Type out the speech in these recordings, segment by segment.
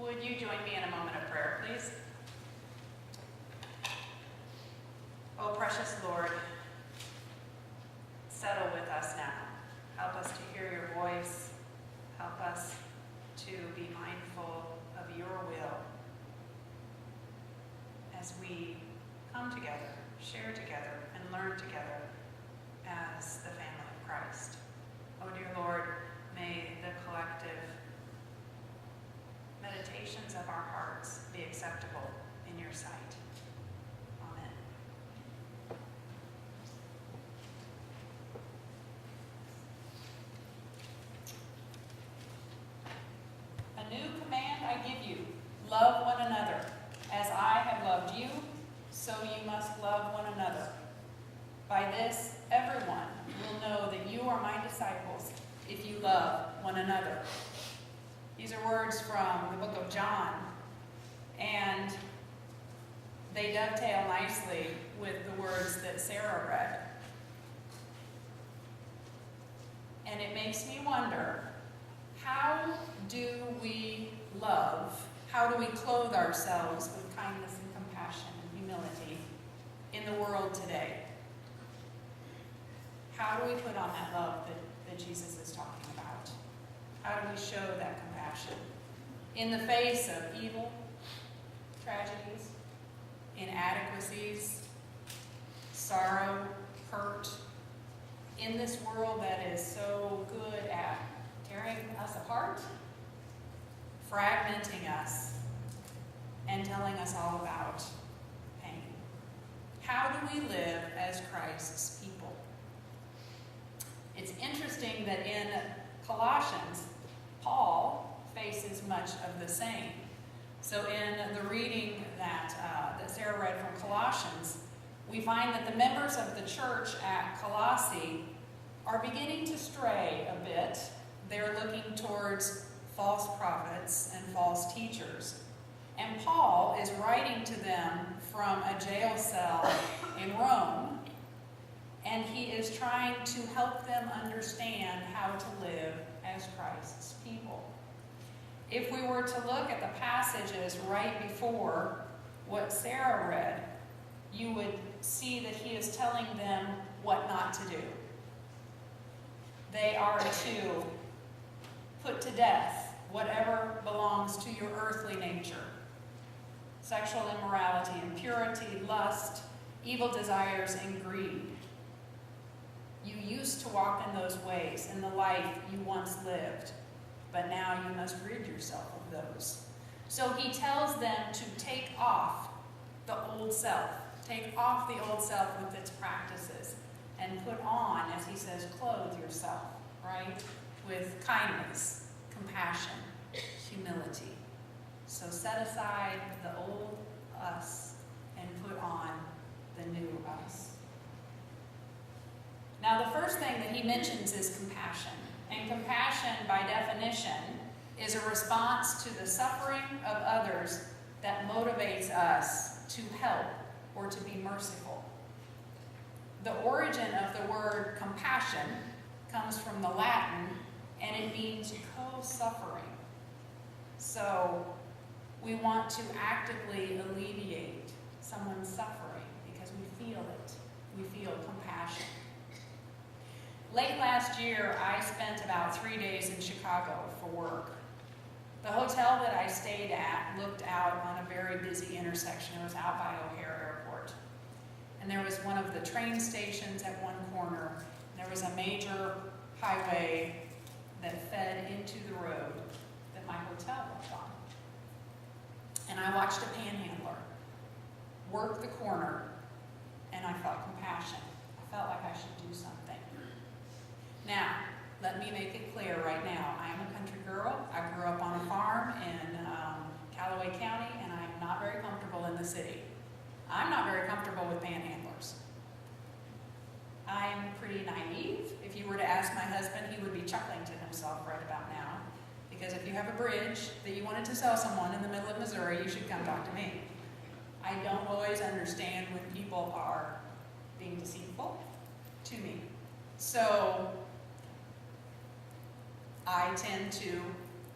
Would you join me in a moment of prayer, please? Oh, precious Lord, settle with us now. Help us to hear your voice. Help us to be mindful of your will as we come together, share together, and learn together as the family of Christ. Oh, dear Lord, may the collective meditations of our hearts be acceptable in your sight. Amen. A new command I give you, love one another. As I have loved you, so you must love one another. By this, everyone will know that you are my disciples if you love one another. These are words from the book of John, and they dovetail nicely with the words that Sarah read. And it makes me wonder, how do we love? How do we clothe ourselves with kindness and compassion and humility in the world today? How do we put on that love that Jesus is talking about? How do we show that compassion? In the face of evil, tragedies, inadequacies, sorrow, hurt, in this world that is so good at tearing us apart, fragmenting us, and telling us all about pain. How do we live as Christ's people? It's interesting that in Colossians, Paul faces much of the same. So in the reading that Sarah read from Colossians, we find that the members of the church at Colossae are beginning to stray a bit. They're looking towards false prophets and false teachers. And Paul is writing to them from a jail cell in Rome, and he is trying to help them understand how to live as Christ's people. If we were to look at the passages right before what Sarah read, you would see that he is telling them what not to do. They are to put to death whatever belongs to your earthly nature. Sexual immorality, impurity, lust, evil desires, and greed. You used to walk in those ways in the life you once lived, but now you must rid yourself of those. So he tells them to take off the old self. Take off the old self with its practices and put on, as he says, clothe yourself, right? With kindness, compassion, humility. So set aside the old us and put on the new us. Now, the first thing that he mentions is compassion. And compassion, by definition, is a response to the suffering of others that motivates us to help or to be merciful. The origin of the word compassion comes from the Latin, and it means co-suffering. So we want to actively alleviate someone's suffering because we feel it. We feel compassion. Late last year, I spent about 3 days in Chicago for work. The hotel that I stayed at looked out on a very busy intersection. It was out by O'Hare Airport. And there was one of the train stations at one corner. There was a major highway that fed into the road that my hotel was on. And I watched a panhandler work the corner, and I felt compassion. I felt like I should do something. Now, let me make it clear right now. I am a country girl. I grew up on a farm in Callaway County, and I'm not very comfortable in the city. I'm not very comfortable with panhandlers. I'm pretty naive. If you were to ask my husband, he would be chuckling to himself right about now. Because if you have a bridge that you wanted to sell someone in the middle of Missouri, you should come talk to me. I don't always understand when people are being deceitful to me. So I tend to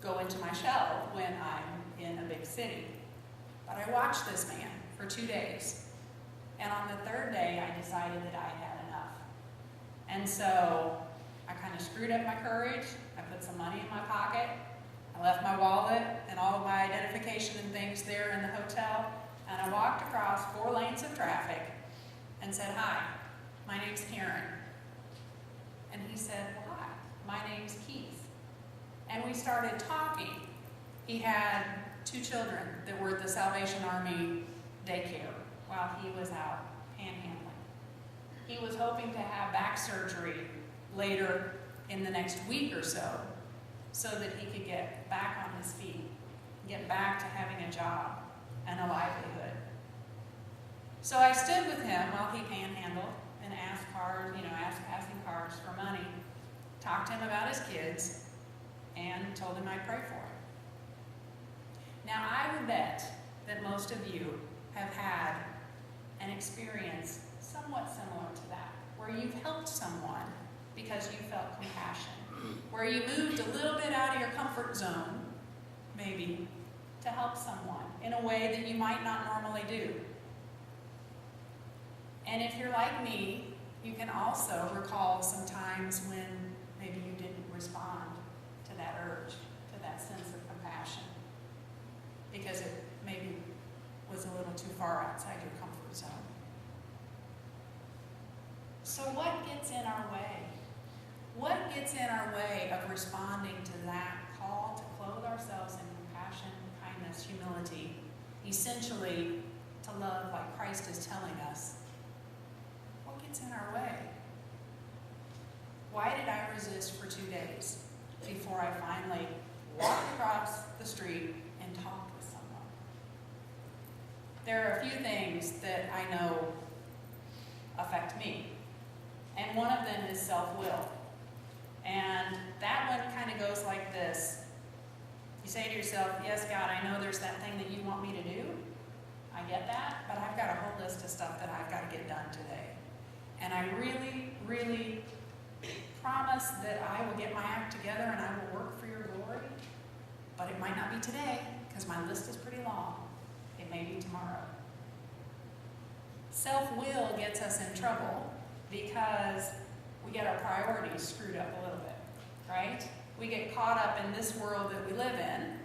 go into my shell when I'm in a city. But I watched this man for 2 days. And on the third day, I decided that I had enough. And so I kind of screwed up my courage. I put some money in my pocket. I left my wallet and all of my identification and things there in the hotel. And I walked across 4 lanes of traffic and said, "Hi, my name's Karen." And he said, "Well, hi, my name's Keith." And we started talking. He had 2 children that were at the Salvation Army daycare while he was out panhandling. He was hoping to have back surgery later in the next week or so that he could get back on his feet, get back to having a job and a livelihood. So I stood with him while he panhandled and asked passing cars for money, talked to him about his kids, and told him I'd pray for him. Now, I would bet that most of you have had an experience somewhat similar to that, where you've helped someone because you felt compassion, where you moved a little bit out of your comfort zone, maybe, to help someone in a way that you might not normally do. And if you're like me, you can also recall some times when maybe you didn't respond to that urge, to that sense of compassion, because it maybe was a little too far outside your comfort zone. So what gets in our way? What gets in our way of responding to that call to clothe ourselves in compassion, kindness, humility, essentially to love like Christ is telling us? What gets in our way? Why did I resist for 2 days before I finally walked across the street and talked with someone? There are a few things that I know affect me, and one of them is self-will. And that one kind of goes like this. You say to yourself, "Yes, God, I know there's that thing that you want me to do. I get that, but I've got a whole list of stuff that I've got to get done today. And I really, really promise that I will get my act together and I will work for your glory. But it might not be today because my list is pretty long. It may be tomorrow." Self-will gets us in trouble because we get our priorities screwed up a little bit, right? We get caught up in this world that we live in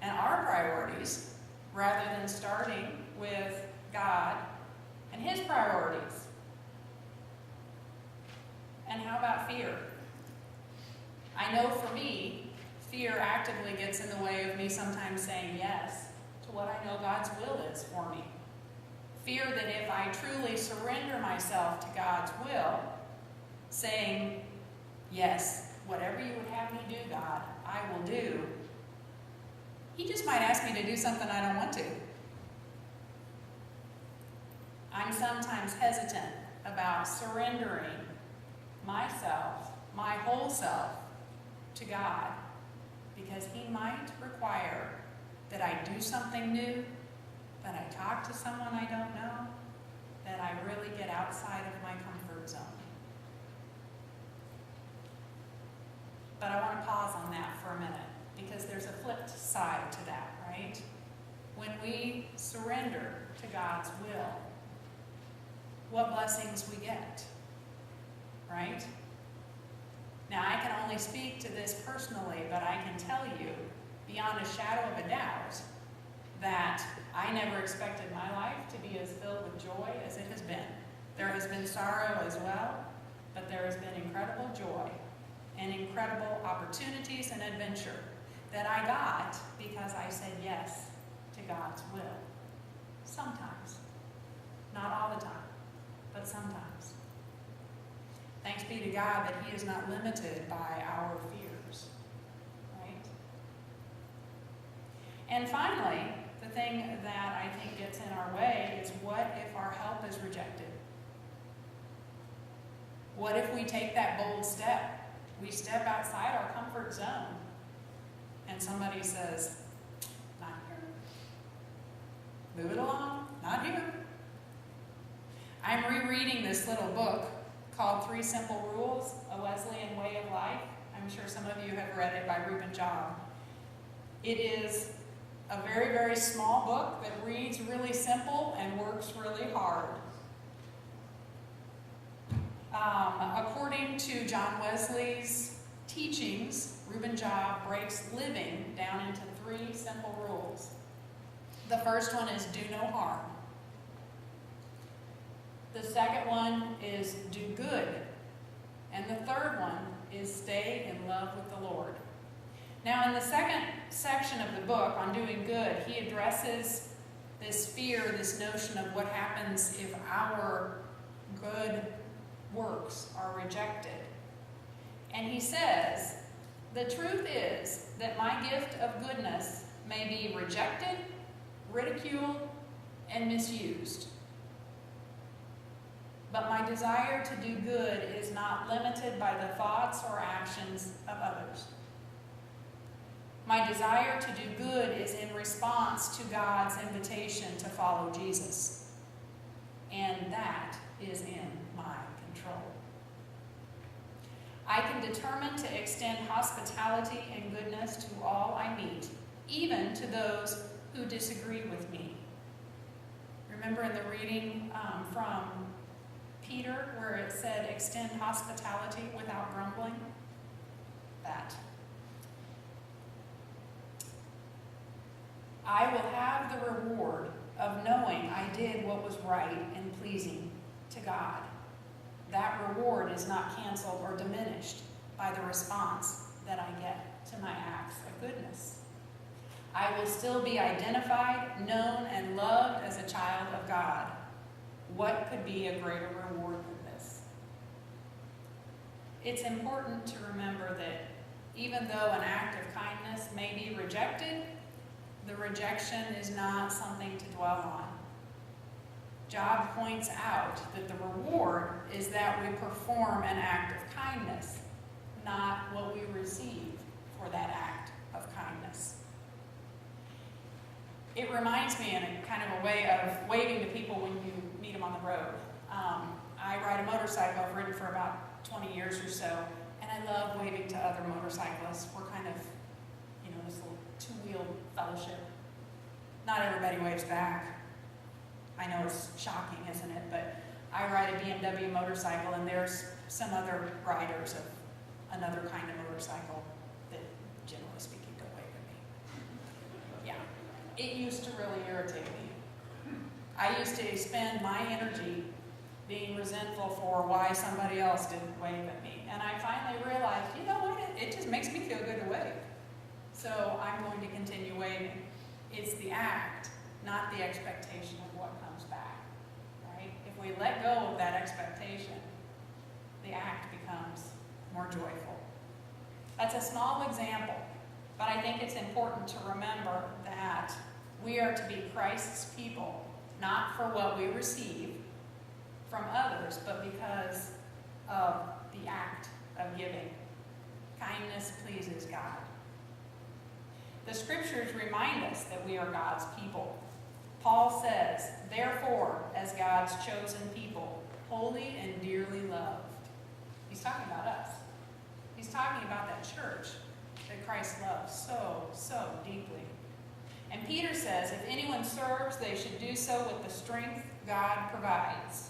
and our priorities rather than starting with God and His priorities. And how about fear? I know for me, fear actively gets in the way of me sometimes saying yes to what I know God's will is for me. Fear that if I truly surrender myself to God's will, saying, "Yes, whatever you would have me do, God, I will do," He just might ask me to do something I don't want to. I'm sometimes hesitant about surrendering myself, my whole self, to God because He might require that I do something new, that I talk to someone I don't know, that I really get outside of my comfort zone. But I want to pause on that for a minute because there's a flipped side to that, right? When we surrender to God's will, what blessings we get, right? Now, I can only speak to this personally, but I can tell you, beyond a shadow of a doubt, that I never expected my life to be as filled with joy as it has been. There has been sorrow as well, but there has been incredible joy and incredible opportunities and adventure that I got because I said yes to God's will. Sometimes. Not all the time, but sometimes. Thanks be to God that He is not limited by our fears, right? And finally, the thing that I think gets in our way is what if our help is rejected? What if we take that bold step? We step outside our comfort zone and somebody says, "Not here. Move it along. Not here." I'm rereading this little book called 3 Simple Rules, A Wesleyan Way of Life. I'm sure some of you have read it by Reuben Job. It is a very, very small book that reads really simple and works really hard. According to John Wesley's teachings, Reuben Job breaks living down into 3 simple rules. The first one is do no harm. The second one is do good. And the third one is stay in love with the Lord. Now, in the second section of the book on doing good, he addresses this fear, this notion of what happens if our good works are rejected. And he says, the truth is that my gift of goodness may be rejected, ridiculed, and misused. But my desire to do good is not limited by the thoughts or actions of others. My desire to do good is in response to God's invitation to follow Jesus. And that is in my control. I can determine to extend hospitality and goodness to all I meet, even to those who disagree with me. Remember in the reading from Peter where it said, extend hospitality without grumbling? That. I will have the reward of knowing I did what was right and pleasing to God. That reward is not canceled or diminished by the response that I get to my acts of goodness. I will still be identified, known, and loved as a child of God. What could be a greater reward than this? It's important to remember that even though an act of kindness may be rejected, the rejection is not something to dwell on. Job points out that the reward is that we perform an act of kindness, not what we receive for that act of kindness. It reminds me in a kind of a way of waving to people when you meet them on the road. I ride a motorcycle. I've ridden for about 20 years or so, and I love waving to other motorcyclists. We're kind of, this little two-wheeled fellowship. Not everybody waves back. I know it's shocking, isn't it? But I ride a BMW motorcycle, and there's some other riders of another kind of motorcycle that, generally speaking, don't wave at me. Yeah, it used to really irritate me. I used to spend my energy being resentful for why somebody else didn't wave at me. And I finally realized, you know what, it just makes me feel good to wave. So I'm going to continue waving. It's the act, not the expectation of what comes back, right? If we let go of that expectation, the act becomes more joyful. That's a small example, but I think it's important to remember that we are to be Christ's people, not for what we receive from others, but because of the act of giving. Kindness pleases God. The scriptures remind us that we are God's people. Paul says, therefore, as God's chosen people, holy and dearly loved. He's talking about us. He's talking about that church that Christ loves so deeply. And Peter says, if anyone serves, they should do so with the strength God provides.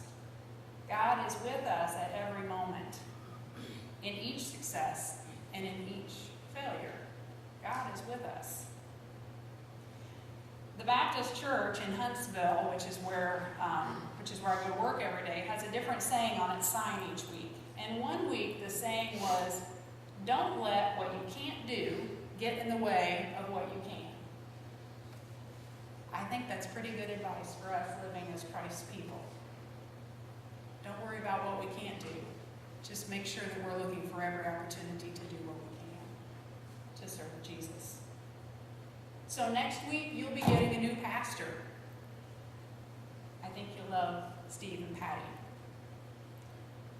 God is with us at every moment, in each success and in each failure. God is with us. The Baptist Church in Huntsville, which is where I go to work every day, has a different saying on its sign each week. And one week the saying was, don't let what you can't do get in the way of what you can. I think that's pretty good advice for us living as Christ's people. Don't worry about what we can't do. Just make sure that we're looking for every opportunity to do what we can to serve Jesus. So next week, you'll be getting a new pastor. I think you'll love Steve and Patty.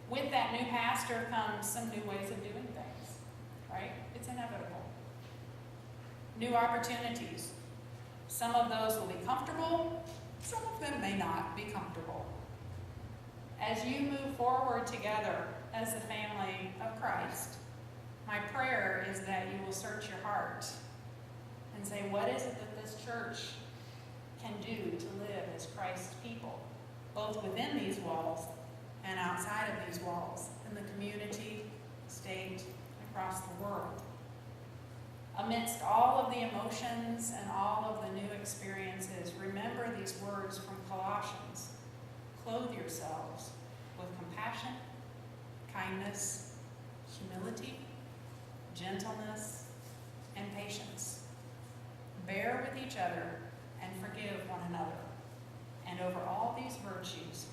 With that new pastor comes some new ways of doing things, right? It's inevitable. New opportunities. Some of those will be comfortable. Some of them may not be comfortable. As you move forward together as the family of Christ, my prayer is that you will search your heart and say, what is it that this church can do to live as Christ's people, both within these walls and outside of these walls, in the community, state, across the world. Amidst all of the emotions and all of the new experiences, remember these words from Colossians. Clothe yourselves with compassion, kindness, humility, gentleness, and patience. Bear with each other and forgive one another. And over all these virtues,